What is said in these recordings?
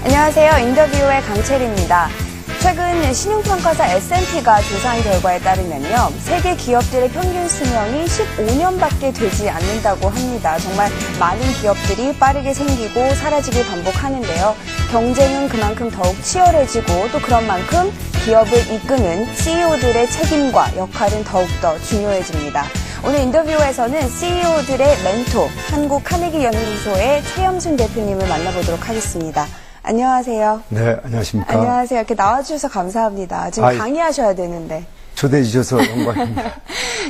안녕하세요. 인터뷰의 강채리입니다. 최근 신용평가사 S&P가 조사한 결과에 따르면요. 세계 기업들의 평균 수명이 15년밖에 되지 않는다고 합니다. 정말 많은 기업들이 빠르게 생기고 사라지길 반복하는데요. 경쟁은 그만큼 더욱 치열해지고 또 그런 만큼 기업을 이끄는 CEO들의 책임과 역할은 더욱더 중요해집니다. 오늘 인터뷰에서는 CEO들의 멘토, 한국 카네기 연구소의 최염순 대표님을 만나보도록 하겠습니다. 안녕하세요. 네, 안녕하십니까. 안녕하세요. 이렇게 나와주셔서 감사합니다. 지금 강의하셔야 되는데. 초대해 주셔서 영광입니다.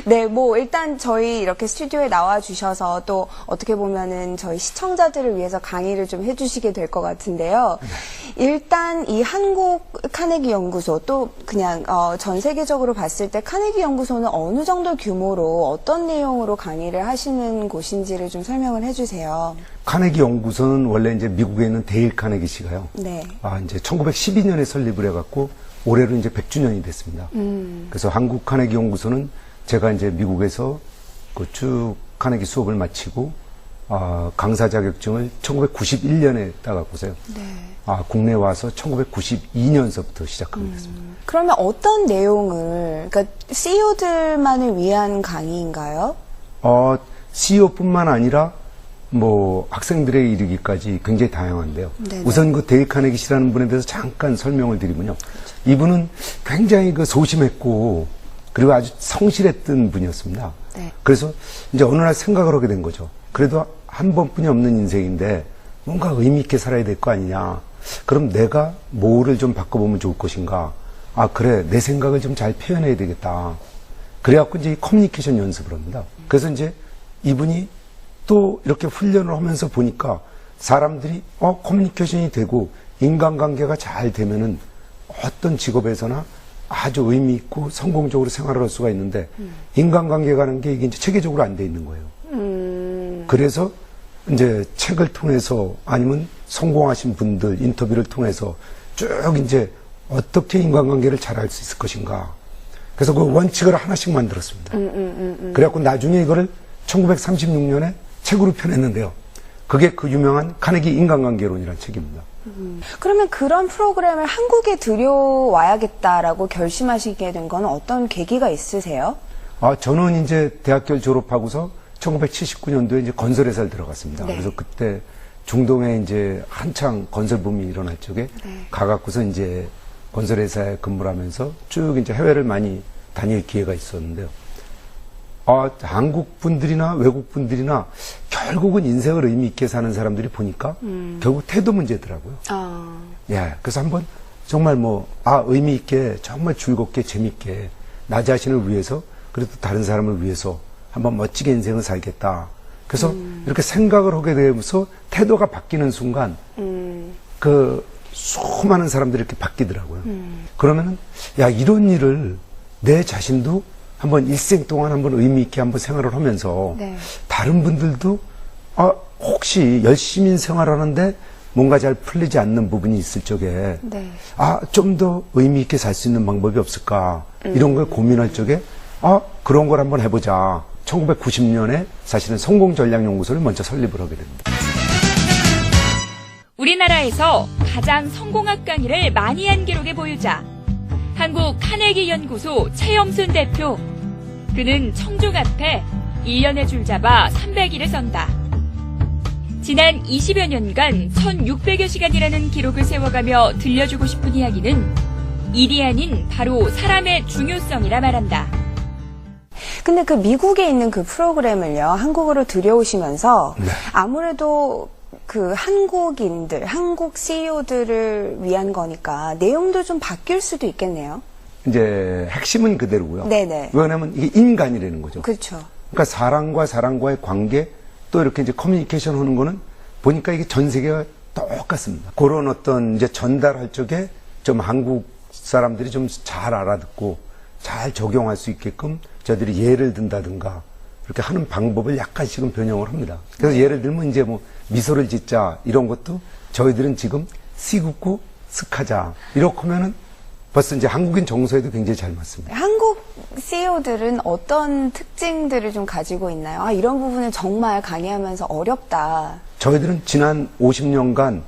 네, 일단 저희 이렇게 스튜디오에 나와주셔서 또 어떻게 보면은 저희 시청자들을 위해서 강의를 좀 해주시게 될 것 같은데요. 일단 이 한국 카네기 연구소 또 그냥 전 세계적으로 봤을 때 카네기 연구소는 어느 정도 규모로 어떤 내용으로 강의를 하시는 곳인지를 좀 설명을 해주세요. 카네기 연구소는 원래 이제 미국에 있는 데일 카네기 씨가요. 네. 이제 1912년에 설립을 해갖고 올해로 이제 100주년이 됐습니다. 그래서 한국 카네기 연구소는 제가 이제 미국에서 그 쭉 카네기 수업을 마치고 강사 자격증을 1991년에 따갖고서요. 네. 국내에 와서 1992년서부터 시작하게 됐습니다. 그러면 어떤 내용을, 그러니까 CEO들만을 위한 강의인가요? CEO뿐만 아니라 학생들에 이르기까지 굉장히 다양한데요. 네네. 우선 그 데일 카네기 씨라는 분에 대해서 잠깐 설명을 드리면요. 이분은 굉장히 소심했고, 그리고 아주 성실했던 분이었습니다. 네. 그래서 이제 어느 날 생각을 하게 된 거죠. 그래도 한 번뿐이 없는 인생인데 뭔가 의미있게 살아야 될 거 아니냐. 그럼 내가 뭐를 좀 바꿔보면 좋을 것인가. 그래. 내 생각을 좀 잘 표현해야 되겠다. 그래갖고 이제 커뮤니케이션 연습을 합니다. 그래서 이제 이분이 또 이렇게 훈련을 하면서 보니까 사람들이 커뮤니케이션이 되고 인간관계가 잘 되면은 어떤 직업에서나 아주 의미 있고 성공적으로 생활을 할 수가 있는데 인간관계라는 게 이게 이제 체계적으로 안 돼 있는 거예요. 그래서 이제 책을 통해서 아니면 성공하신 분들 인터뷰를 통해서 쭉 이제 어떻게 인간관계를 잘 할 수 있을 것인가. 그래서 그 원칙을 하나씩 만들었습니다. 그래갖고 나중에 이거를 1936년에 책으로 펴냈는데요. 그게 그 유명한 카네기 인간관계론이라는 책입니다. 그러면 그런 프로그램을 한국에 들여와야겠다라고 결심하시게 된 건 어떤 계기가 있으세요? 저는 이제 대학교를 졸업하고서 1979년도에 이제 건설회사를 들어갔습니다. 네. 그래서 그때 중동에 이제 한창 건설붐이 일어날 적에 네. 가갖고서 이제 건설회사에 근무를 하면서 쭉 이제 해외를 많이 다닐 기회가 있었는데요. 한국 분들이나 외국 분들이나 결국은 인생을 의미 있게 사는 사람들이 보니까 결국 태도 문제더라고요. 예, 그래서 한번 정말 의미 있게 정말 즐겁게 재밌게 나 자신을 위해서 그래도 다른 사람을 위해서 한번 멋지게 인생을 살겠다. 그래서 이렇게 생각을 하게 되면서 태도가 바뀌는 순간 그 수많은 사람들이 이렇게 바뀌더라고요. 그러면은 이런 일을 내 자신도 한번 일생 동안 한번 의미 있게 한번 생활을 하면서 네. 다른 분들도 혹시 열심히 생활하는데 뭔가 잘 풀리지 않는 부분이 있을 적에 네. 좀 더 의미 있게 살 수 있는 방법이 없을까 이런 걸 고민할 적에 그런 걸 한번 해보자. 1990년에 사실은 성공전략연구소를 먼저 설립을 하게 됩니다. 우리나라에서 가장 성공학 강의를 많이 한 기록의 보유자 한국 카네기 연구소 최염순 대표. 그는 청중 앞에 1년의 줄 잡아 300일을 선다. 지난 20여 년간 1600여 시간이라는 기록을 세워가며 들려주고 싶은 이야기는 일이 아닌 바로 사람의 중요성이라 말한다. 근데 그 미국에 있는 그 프로그램을요, 한국으로 들여오시면서 네. 아무래도 그 한국인들, 한국 CEO들을 위한 거니까 내용도 좀 바뀔 수도 있겠네요. 이제 핵심은 그대로고요. 네네. 왜냐하면 이게 인간이라는 거죠. 그렇죠. 그러니까 사람과 사람과의 관계 또 이렇게 이제 커뮤니케이션 하는 거는 보니까 이게 전 세계가 똑같습니다. 그런 어떤 이제 전달할 적에 좀 한국 사람들이 좀 잘 알아듣고 잘 적용할 수 있게끔 저희들이 예를 든다든가 이렇게 하는 방법을 약간씩은 변형을 합니다. 그래서 예를 들면 이제 미소를 짓자 이런 것도 저희들은 지금 시긋고 슥하자 이렇게 하면은 벌써 이제 한국인 정서에도 굉장히 잘 맞습니다. 한국 CEO들은 어떤 특징들을 좀 가지고 있나요? 이런 부분은 정말 강의하면서 어렵다. 저희들은 지난 50년간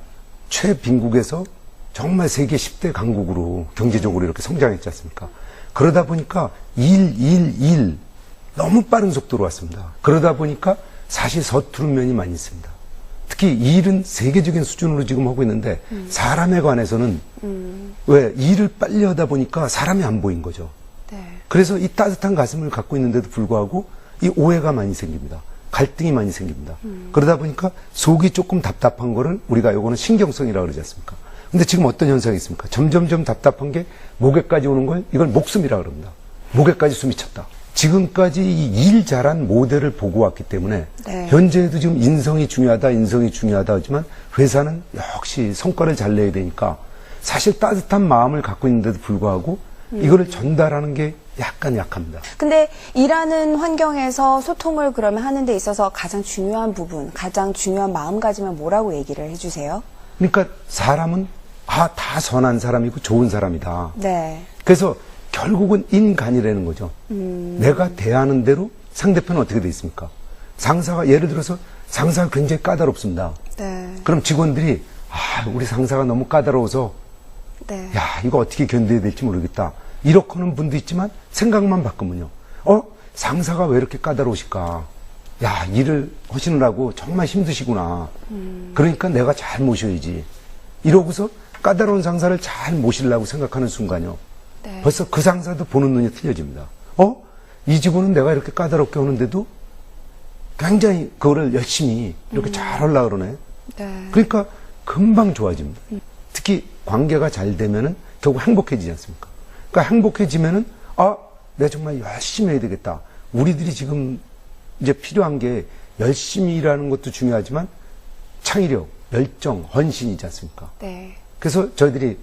최빈국에서 정말 세계 10대 강국으로 경제적으로 이렇게 성장했지 않습니까? 그러다 보니까 일 너무 빠른 속도로 왔습니다. 그러다 보니까 사실 서투른 면이 많이 있습니다. 특히 일은 세계적인 수준으로 지금 하고 있는데 사람에 관해서는 왜 일을 빨리 하다 보니까 사람이 안 보인 거죠. 네. 그래서 이 따뜻한 가슴을 갖고 있는데도 불구하고 이 오해가 많이 생깁니다. 갈등이 많이 생깁니다. 그러다 보니까 속이 조금 답답한 거를 우리가 요거는 신경성이라고 그러지 않습니까? 근데 지금 어떤 현상이 있습니까? 점점점 답답한 게 목에까지 오는 걸 이걸 목숨이라고 그럽니다. 목에까지 숨이 찼다. 지금까지 이 일 잘한 모델을 보고 왔기 때문에 네. 현재에도 지금 인성이 중요하다 하지만 회사는 역시 성과를 잘 내야 되니까 사실 따뜻한 마음을 갖고 있는데도 불구하고 이거를 전달하는 게 약간 약합니다. 근데 일하는 환경에서 소통을 그러면 하는 데 있어서 가장 중요한 부분, 가장 중요한 마음가짐은 뭐라고 얘기를 해주세요? 그러니까 사람은 다 선한 사람이고 좋은 사람이다. 네. 그래서 결국은 인간이라는 거죠. 내가 대하는 대로 상대편은 어떻게 돼 있습니까? 상사가 예를 들어서 상사가 굉장히 까다롭습니다. 네. 그럼 직원들이 우리 상사가 너무 까다로워서 네. 야 이거 어떻게 견뎌야 될지 모르겠다. 이렇게 하는 분도 있지만 생각만 바꾸면요. 상사가 왜 이렇게 까다로우실까? 야 일을 하시느라고 정말 힘드시구나. 그러니까 내가 잘 모셔야지. 이러고서 까다로운 상사를 잘 모시려고 생각하는 순간요. 네. 벌써 그 상사도 보는 눈이 틀려집니다. 이 직원은 내가 이렇게 까다롭게 하는데도 굉장히 그거를 열심히 이렇게 잘 하려고 그러네. 네. 그러니까 금방 좋아집니다. 특히 관계가 잘 되면은 결국 행복해지지 않습니까? 그러니까 행복해지면은 내가 정말 열심히 해야 되겠다. 우리들이 지금 이제 필요한 게 열심히 일하는 것도 중요하지만 창의력, 열정, 헌신이지 않습니까? 네. 그래서 저희들이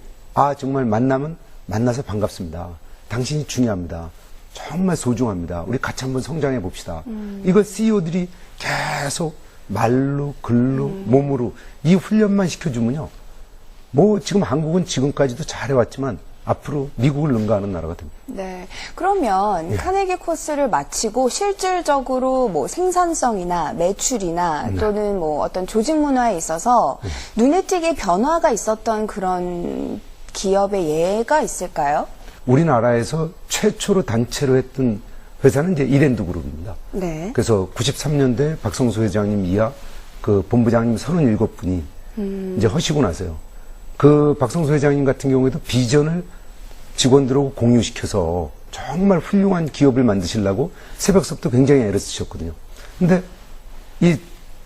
정말 만나서 반갑습니다. 당신이 중요합니다. 정말 소중합니다. 우리 같이 한번 성장해 봅시다. 이걸 CEO들이 계속 말로, 글로, 몸으로 이 훈련만 시켜주면요. 지금 한국은 지금까지도 잘해왔지만 앞으로 미국을 능가하는 나라가 됩니다. 네. 그러면 카네기 코스를 마치고 실질적으로 생산성이나 매출이나 또는 어떤 조직 문화에 있어서 눈에 띄게 변화가 있었던 그런 기업의 예가 있을까요? 우리나라에서 최초로 단체로 했던 회사는 이제 이랜드 그룹입니다. 네. 그래서 93년도에 박성수 회장님 이하 그 본부장님 37분이 이제 하시고 나서요. 그 박성수 회장님 같은 경우에도 비전을 직원들하고 공유시켜서 정말 훌륭한 기업을 만드시려고 새벽서부터 굉장히 애를 쓰셨거든요. 근데 이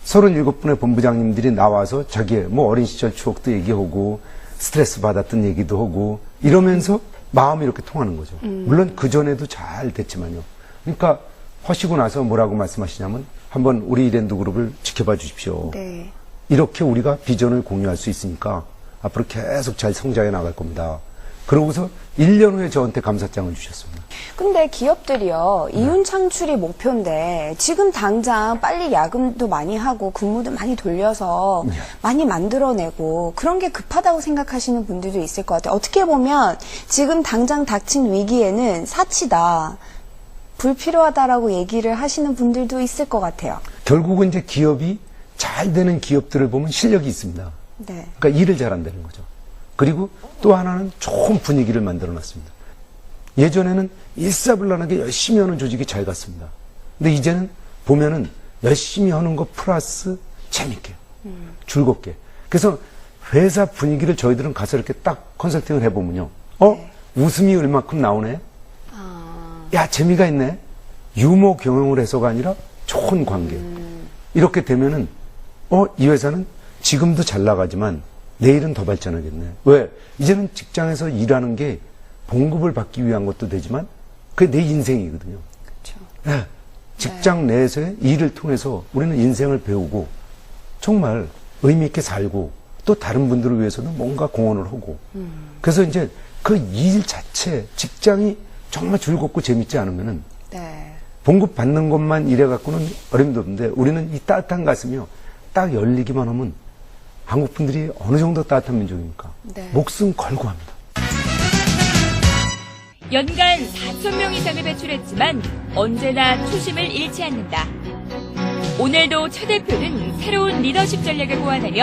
37분의 본부장님들이 나와서 자기의 어린 시절 추억도 얘기하고 스트레스 받았던 얘기도 하고 이러면서 마음이 이렇게 통하는 거죠. 물론 그전에도 잘 됐지만요. 그러니까 하시고 나서 뭐라고 말씀하시냐면 한번 우리 이랜드 그룹을 지켜봐 주십시오. 네. 이렇게 우리가 비전을 공유할 수 있으니까 앞으로 계속 잘 성장해 나갈 겁니다. 그러고서 1년 후에 저한테 감사장을 주셨습니다. 근데 기업들이요, 이윤 창출이 목표인데, 지금 당장 빨리 야근도 많이 하고, 근무도 많이 돌려서 많이 만들어내고, 그런 게 급하다고 생각하시는 분들도 있을 것 같아요. 어떻게 보면, 지금 당장 닥친 위기에는 사치다, 불필요하다라고 얘기를 하시는 분들도 있을 것 같아요. 결국은 이제 기업이 잘 되는 기업들을 보면 실력이 있습니다. 네. 그러니까 일을 잘한다는 거죠. 그리고 또 하나는 좋은 분위기를 만들어 놨습니다. 예전에는 일사불란하게 열심히 하는 조직이 잘 갔습니다. 근데 이제는 보면은 열심히 하는 거 플러스 재밌게, 즐겁게. 그래서 회사 분위기를 저희들은 가서 이렇게 딱 컨설팅을 해보면요. 웃음이 얼마큼 나오네? 야, 재미가 있네? 유머 경영을 해서가 아니라 좋은 관계. 이렇게 되면은, 이 회사는 지금도 잘 나가지만 내일은 더 발전하겠네. 왜? 이제는 직장에서 일하는 게 봉급을 받기 위한 것도 되지만 그게 내 인생이거든요. 그렇죠. 네. 직장 내에서의 일을 통해서 우리는 인생을 배우고 정말 의미 있게 살고 또 다른 분들을 위해서는 뭔가 공헌을 하고 그래서 이제 그 일 자체 직장이 정말 즐겁고 재밌지 않으면은 네. 봉급 받는 것만 일해 갖고는 어림도 없는데 우리는 이 따뜻한 가슴이요 딱 열리기만 하면 한국 분들이 어느 정도 따뜻한 민족입니까? 네. 목숨 걸고 합니다. 연간 4,000명 이상을 배출했지만 언제나 초심을 잃지 않는다. 오늘도 최 대표는 새로운 리더십 전략을 고안하며